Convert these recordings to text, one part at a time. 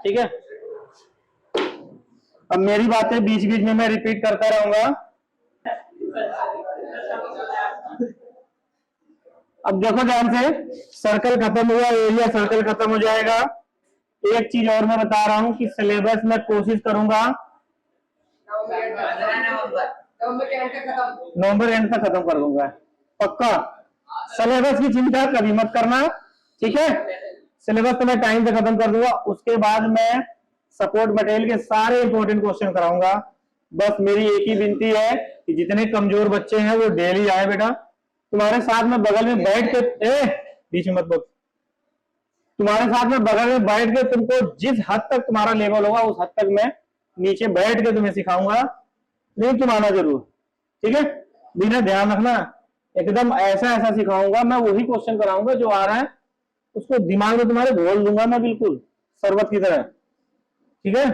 ठीक है। अब मेरी बातें बीच बीच में मैं रिपीट करता रहूंगा। अब देखो ध्यान से, सर्कल खत्म हुआ, एरिया सर्कल खत्म हो जाएगा। एक चीज और मैं बता रहा हूं कि सिलेबस में कोशिश करूंगा नवंबर एंड तक खत्म कर दूंगा, पक्का। सिलेबस की चिंता कभी मत करना, ठीक है। सिलेबस तो मैं टाइम पे खत्म कर दूंगा। उसके बाद मैं सपोर्ट मटेरियल के सारे इंपॉर्टेंट क्वेश्चन कराऊंगा। बस मेरी एक ही विनती है कि जितने कमजोर बच्चे हैं वो डेली आए बेटा। तुम्हारे साथ में बगल में बैठ के बीच में मत बोल, तुम्हारे साथ में बगल में बैठ के तुमको जिस हद तक तुम्हारा लेवल होगा उस हद तक मैं नीचे बैठ के तुम्हें सिखाऊंगा, लेकिन तुम आना जरूर, ठीक है। बिना ध्यान रखना, एकदम ऐसा ऐसा सिखाऊंगा, मैं वही क्वेश्चन कराऊंगा जो आ रहा है उसको दिमाग में तुम्हारे घोल दूंगा मैं, बिल्कुल शरबत की तरह, ठीक है।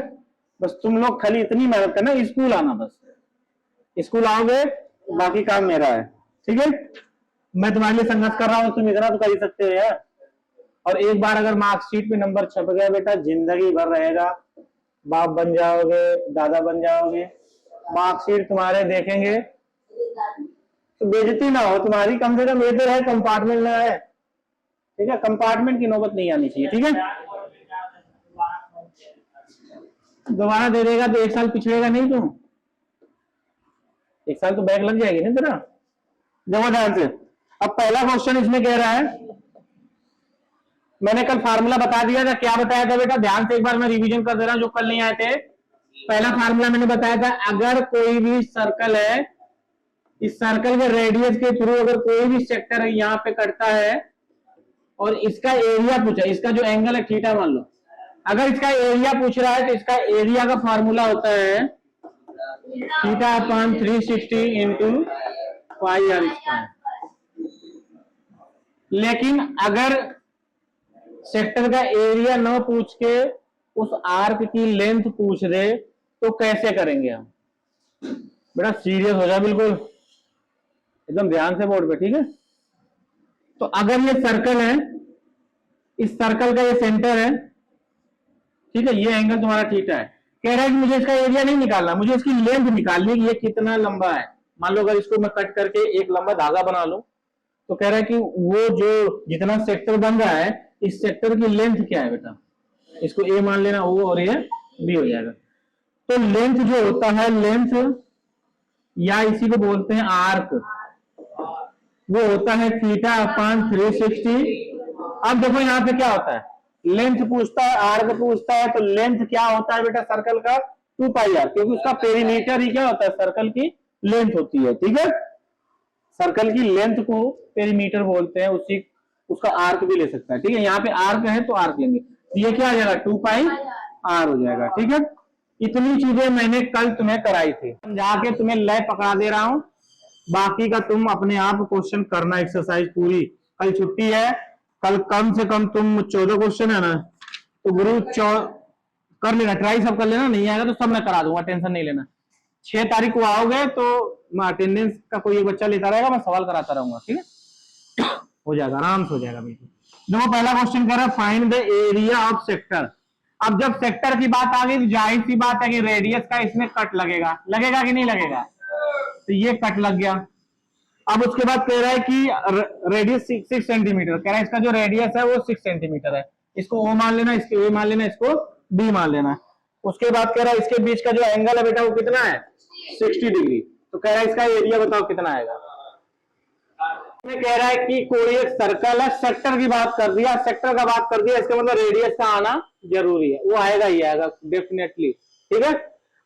बस तुम लोग खाली इतनी मेहनत करना, स्कूल आना, बस स्कूल आओगे बाकी काम मेरा है, ठीक है। मैं तुम्हारे लिए संघर्ष कर रहा हूं, तुम इतना तो कर ही सकते हो यार। और एक बार अगर मार्कशीट पे नंबर छप गया बेटा, जिंदगी भर रहेगा। बाप बन जाओगे, दादा बन जाओगे, मार्कशीट तुम्हारे देखेंगे तो बेइज्जती ना हो तुम्हारी, कम से कम ये तो रहे कंपार्टमेंट में है, ठीक है। कंपार्टमेंट की नौबत नहीं आनी चाहिए, ठीक है। दोबारा दे देगा तो एक साल पिछड़ेगा नहीं तुम, एक साल तो बैक लग जाएगी ना तेरा। देखो ध्यान से, अब पहला क्वेश्चन इसमें कह रहा है, मैंने कल फार्मूला बता दिया था, क्या बताया था बेटा, ध्यान से एक बार मैं रिवीजन कर दे रहा हूं जो कल नहीं आए थे। पहला फार्मूला मैंने बताया था, अगर कोई भी सर्कल है, इस सर्कल के रेडियस के थ्रू अगर कोई भी सेक्टर है यहाँ पे कटता है और इसका एरिया पूछा, इसका जो एंगल है थीटा मान लो, अगर इसका एरिया पूछ रहा है तो इसका एरिया का फार्मूला होता है theta upon 360 into pi r square. लेकिन अगर सेक्टर का एरिया न पूछ के उस आर्क की लेंथ पूछ दे तो कैसे करेंगे हम? बेटा सीरियस हो जाए बिल्कुल, एकदम ध्यान से बोर्ड पे, ठीक है। तो अगर ये सर्कल है, इस सर्कल का ये सेंटर है, ठीक है, ये एंगल तुम्हारा थीटा है। कह रहा है कि मुझे इसका एरिया नहीं निकालना, मुझे इसकी लेंथ निकालनी है कि ये कितना लंबा है। मान लो अगर इसको मैं कट करके एक लंबा धागा बना लूं तो कह रहा है कि वो जो जितना सेक्टर बन रहा है इस सेक्टर की लेंथ क्या है बेटा, इसको ए मान लेना, ओ और ये बी हो जाएगा। तो लेंथ जो होता है, लेंथ या इसी को बोलते हैं आर्क, वो होता है थीटा अपॉन 360। अब देखो यहाँ पे क्या होता है, लेंथ पूछता है, आर्क पूछता है, तो लेंथ क्या होता है बेटा सर्कल का 2 पाई आर, क्योंकि उसका पेरीमीटर ही क्या होता है, सर्कल की लेंथ होती है, ठीक है। सर्कल की लेंथ को पेरीमीटर बोलते हैं, उसी उसका आर्क भी ले सकता है, ठीक है। यहाँ पे आर्क है तो आर्क लेंगे, ये क्या आ जाएगा 2 पाई आर हो जाएगा, ठीक है। इतनी चीजें मैंने कल तुम्हें कराई थी, समझा के तुम्हें लय पकड़ा दे रहा हूं, बाकी का तुम अपने आप क्वेश्चन करना, एक्सरसाइज पूरी। कल छुट्टी है, कल कम से कम तुम 14 क्वेश्चन है ना, तो गुरु कर लेना, ट्राई सब कर लेना, नहीं आएगा तो सब मैं करा दूंगा, टेंशन नहीं लेना। 6 तारीख को आओगे तो मैं अटेंडेंस का कोई एक बच्चा लेता रहेगा, मैं सवाल कराता रहूंगा, ठीक है, हो जाएगा, आराम से हो जाएगा बिल्कुल। देखो पहला क्वेश्चन कह रहा है find the area of sector. अब जब सेक्टर की बात आ गई तो जाहिर सी बात है कि रेडियस का इसमें कट लगेगा, लगेगा कि नहीं लगेगा, तो ये कट लग गया। अब उसके बाद कह रहा है कि रेडियस 6 सेंटीमीटर, कह रहा है इसका जो रेडियस है वो 6 सेंटीमीटर है, इसको ओ मान लेना, इसको ए मान लेना, इसको बी मान लेना। उसके बाद कह रहा है इसके बीच का जो एंगल है बेटा वो कितना है 60 डिग्री, तो कह रहा है इसका एरिया बताओ कितना आएगा। कह रहा है कि कोई एक सर्कल है, सेक्टर की बात कर दिया, सेक्टर का बात कर दिया, इसका मतलब रेडियस का आना जरूरी है, वो आएगा ही आएगा डेफिनेटली, ठीक है।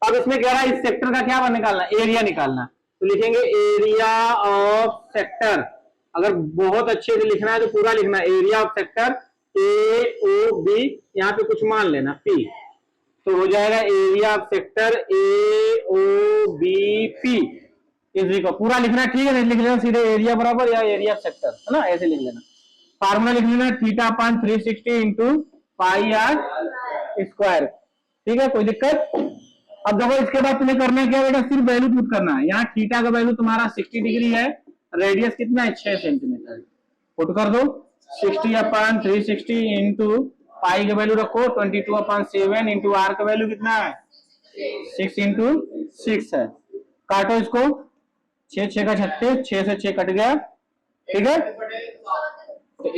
अब इसमें कह रहा है इस सेक्टर का क्या निकालना, एरिया निकालना, तो लिखेंगे एरिया ऑफ सेक्टर। अगर बहुत अच्छे से लिखना है तो पूरा लिखना, area of sector A O B, यहाँ पे कुछ मान लेना पी, तो हो जाएगा area of sector A O B P इसी को पूरा लिखना, ठीक है। लिख लेना सीधे एरिया बराबर या एरिया ऑफ सेक्टर, है ना, ऐसे लिख लेना। फार्मूला लिख लेना theta upon 360 into pi r square, ठीक है, कोई दिक्कत। अब देखो इसके बाद तुम्हें करना है क्या बेटा, सिर्फ वैल्यू पुट करना है। यहाँ थीटा का वैल्यू तुम्हारा 60 डिग्री है, रेडियस कितना है 6 सेंटीमीटर, पुट कर दो 60 अपॉन 360 इंटू पाई का वैल्यू रखो 22/7 इंटू आर का वैल्यू कितना है 6 इंटू 6 है। काटो इसको, 6 6 का 36, 6 से 6 कट गया, ठीक है। तो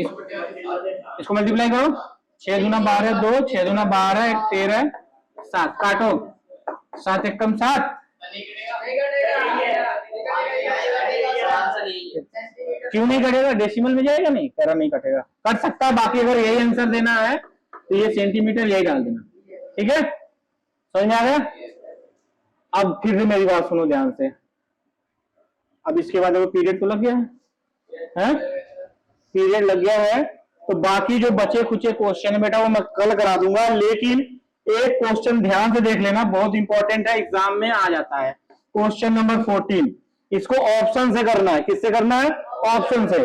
इसको मल्टीप्लाई करो, 6 दूना 12 2, 6 दूना 12 1 13 7, काटो 7 1 कम 7, क्यों नहीं कटेगा, डेसिमल में जाएगा, नहीं कह रहा नहीं कटेगा, कट सकता है, बाकी अगर यही आंसर देना है तो ये सेंटीमीटर यही डाल देना, ठीक है, समझ में आ गया। अब फिर से मेरी बात सुनो ध्यान से, अब इसके बाद वो पीरियड तो लग गया है, पीरियड लग गया है, तो बाकी जो बचे खुचे क्वेश्चन है बेटा वो मैं कल करा दूंगा, लेकिन एक क्वेश्चन ध्यान से देख लेना, बहुत इंपॉर्टेंट है, एग्जाम में आ जाता है। क्वेश्चन नंबर 14, इसको ऑप्शन से करना है, किससे करना है, ऑप्शन से।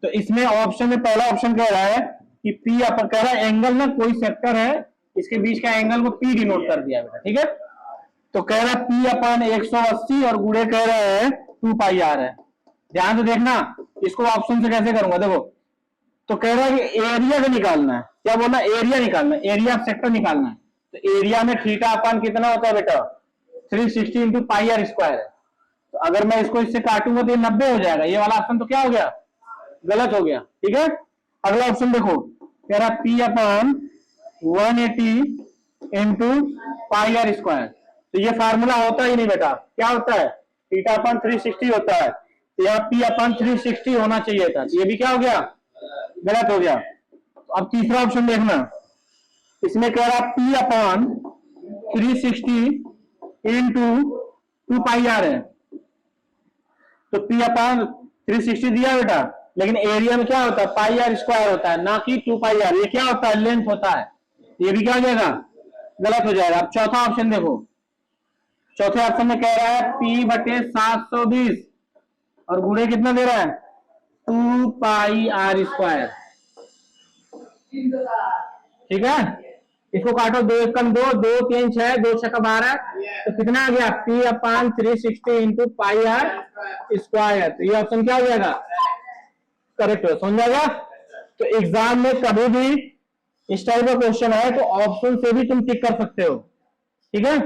तो इसमें ऑप्शन में पहला ऑप्शन कह रहा है कि पी अपन कह रहा है एंगल ना कोई सेक्टर है, इसके बीच का एंगल को पी डिनोट कर दिया बेटा, ठीक है। तो कह रहा है पी अपन 180 और गुणे कह रहे हैं 2 पाई आर है। ध्यान से देखना, इसको ऑप्शन से कैसे करूंगा, देखो। तो कह रहा है कि एरिया का निकालना है, क्या बोलना, एरिया निकालना है, एरिया ऑफ सेक्टर निकालना है। तो एरिया में थीटा अपन कितना होता है बेटा 360 इंटू पाई आर स्क्वायर है। तो अगर मैं इसको इससे काटूंगा तो ये 90 हो जाएगा, ये वाला ऑप्शन तो क्या हो गया, गलत हो गया, ठीक है। अगला ऑप्शन देखो, कह रहा P upon 180 into pi r square. तो ये फार्मूला होता ही नहीं बेटा, क्या होता है, थीटा अपन 360 होता है, तो यहाँ पी अपन 360 होना चाहिए था, ये भी क्या हो गया, गलत हो गया। तो अब तीसरा ऑप्शन देखना, इसमें कह रहा P upon 360 into 2 pi r है। तो पी अपन 360 दिया बेटा, लेकिन एरिया में क्या होता है, पाई आर स्क्वायर होता है, ना कि 2 पाई आर। ये क्या होता है, लेंथ होता है, ये भी क्या हो जाएगा, गलत हो जाएगा। अब चौथा ऑप्शन देखो, चौथे ऑप्शन में कह रहा है P बटे 720 और गुणे कितना दे रहा है 2 पाई आर स्क्वायर, ठीक है। इसको काटो, 2 1 2, 2 3 6, 2 6 12, तो कितना आ गया P upon 360 into pi r square. तो ये ऑप्शन क्या हो जाएगा, करेक्ट हो, समझ जाएगा। तो एग्जाम में कभी भी इस टाइप का क्वेश्चन है तो ऑप्शन से भी तुम टिक कर सकते हो, ठीक है,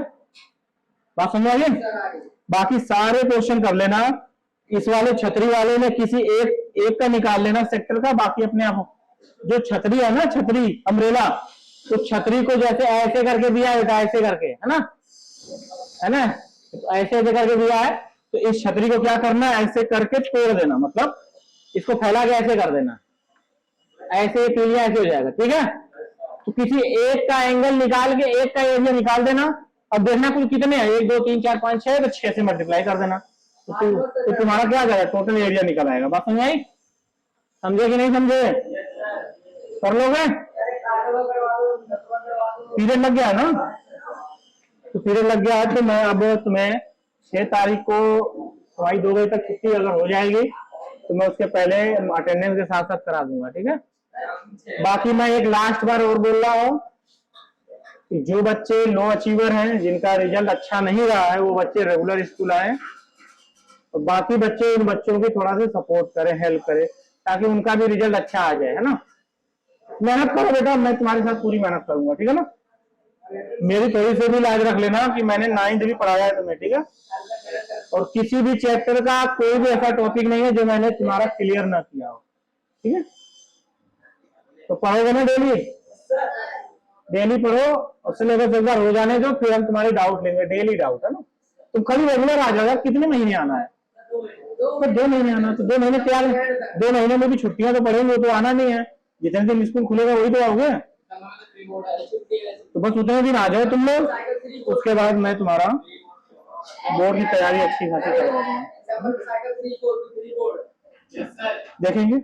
बात समझ आ गई। बाकी सारे क्वेश्चन कर लेना, इस वाले छतरी वाले में किसी एक का निकाल लेना सेक्टर का, बाकी अपने आप। जो छतरी है ना, छतरी अम्ब्रेला, तो छतरी को जैसे ऐसे करके दिया है, ऐसे करके, है ना, तो ऐसे करके दिया है, तो इस छतरी को क्या करना है, ऐसे करके तोड़ देना, मतलब इसको फैला के ऐसे कर देना, ऐसे पीलिया ऐसे हो जाएगा, ठीक है। तो किसी एक का एंगल निकाल के एक का एरिया निकाल देना, अब देखना कुल कितने हैं, 1 2 3 4 5 6, तो 6 से मल्टीप्लाई कर देना, तो तुम्हारा क्या आ जाएगा, टोटल एरिया निकल आएगा। बात समझ आई, समझे कि नहीं समझे, कर लोगे। पीरियड लग गया है ना, तो पीरियड लग गया है, तो मैं अब तुम्हें 6 तारीख को हमारी 2 बजे तक छुट्टी अगर हो जाएगी तो मैं उसके पहले अटेंडेंस के साथ साथ करा दूंगा, ठीक है। बाकी मैं एक लास्ट बार और बोल रहा हूँ, जो बच्चे लो अचीवर हैं, जिनका रिजल्ट अच्छा नहीं रहा है, वो बच्चे रेगुलर स्कूल आए, और बाकी बच्चे उन बच्चों की थोड़ा सा सपोर्ट करें, हेल्प करें, ताकि उनका भी रिजल्ट अच्छा आ जाए, है ना। मेहनत करो बेटा, मैं तुम्हारे साथ पूरी मेहनत करूंगा, ठीक है ना। मेरी थोड़ी सी भी लाज रख लेना कि मैंने 9th भी पढ़ाया है तुम्हें, ठीक है। और किसी भी चैप्टर का कोई भी ऐसा टॉपिक नहीं है जो मैंने तुम्हारा क्लियर ना किया हो, ठीक है। तो पढ़ोगे ना, डेली पढ़ो, और सिलेबस एक बार हो जाने दो, फिर हम तुम्हारे डाउट लेंगे, डेली डाउट, है ना। तुम कल रेगुलर आ जाएगा, कितने महीने आना है, तो 2 महीने आना, तो 2 महीने तैयार है, 2 महीने में भी छुट्टियां तो पड़ेंगी, तो आना नहीं है, जितने दिन स्कूल खुलेगा वही तो आओगे, तो बस उतने दिन आ जाओ तुम लोग, उसके बाद मैं तुम्हारा बोर्ड की तैयारी अच्छी खासी करवा दूंगा, देखेंगे।